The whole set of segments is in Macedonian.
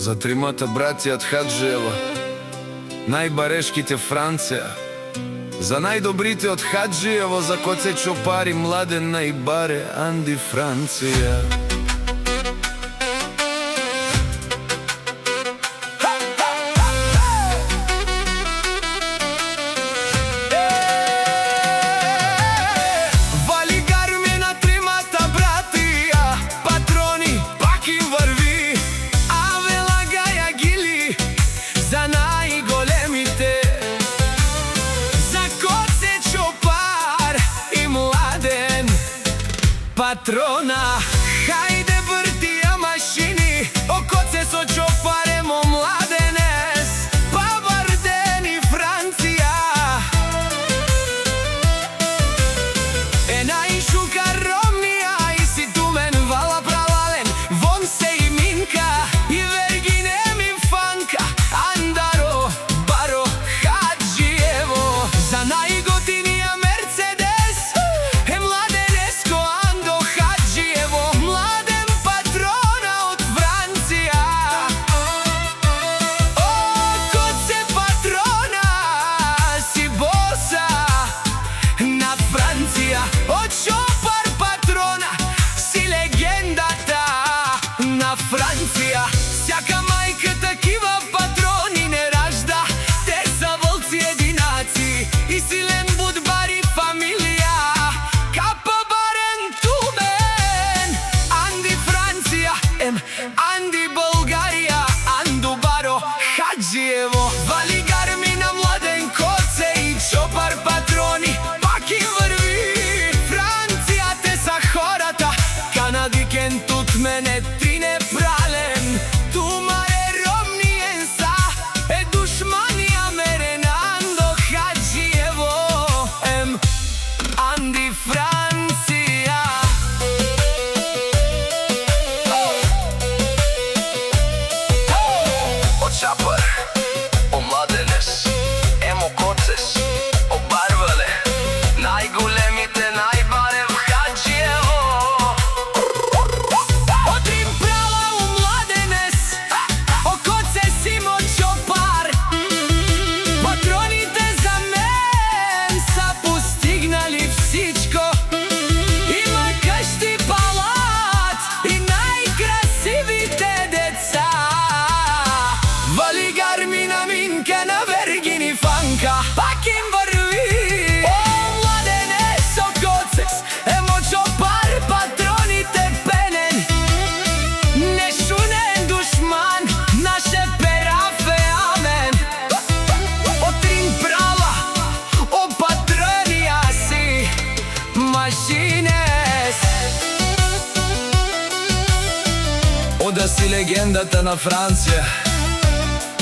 За тримата брати од Хаджиево, најбарешките Франција. За најдобрите од Хаджиево, за Коце Чопари, Младен најбаре, Анди Франција. Патрона, хајде врти ја машини, Коце со Чопаремо Младенес, па Вардени Франција. Наишука Ромија и си тумен вала правален, вон се и Минка и Вергине ми фанка, Андаро, Баро, Хаджиево. За најготинија Мерцедес е Младенеско, Андо Хаджиево, Младен патрона од Франција. О, Коце патрона, си боса на Франција. Од Чопар патрона, си легендата на Франција. Сяка мајка такива патрони не ражда, те са волци единаци и силен будбари фамилија. Капа барен тумен, Анди Франција, Анди Болгарија, Анду Баро, Хаджиево. Вали гармина Младен, Коце и Чопар патрони, пак им врви. Франција те са хората, канадикен тут мене трине прален. Тумаре Ромниен са, е душманија мерен, Андо Хаджиево, Анди Франција. О Чапар, о Младенес, емо Коцес, о Барвале, најголемите најбаре в Хаджиево. О Трим права у Младенес, о Коцес има Чопар. Патроните за мен са постигнали всичко. Има къщи, палат и најкрасивите деца. Вали гармина Минка на Вергини фанка, пак им върви. О, Младенес, о Коцес, емо Чопар, патроните пенен. Нешунен душман, наше перафе, амен. О Трим права, о патронија си, машинес. Ода си легендата на Франција,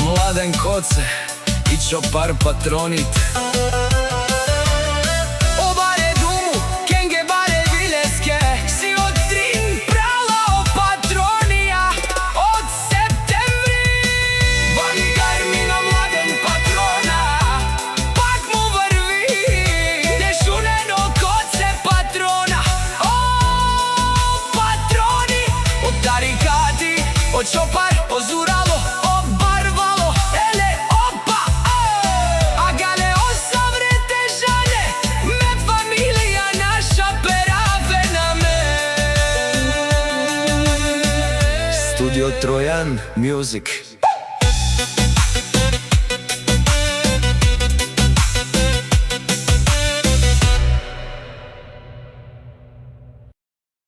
Младен, Коце и Чопар патроните. О баре думу, кенге баре вилеске, си од Трим права, о патронија од септември. Вали гармина Младен патрона, пак му врви. Нешунен о Коце патрона, о патрони, од тарикати, од Чопар, о Зурало, о Барвало, еле опа, а гале о Саврете жане, ме фамилија наша перафе на мен. Студио Тројан Мюзик.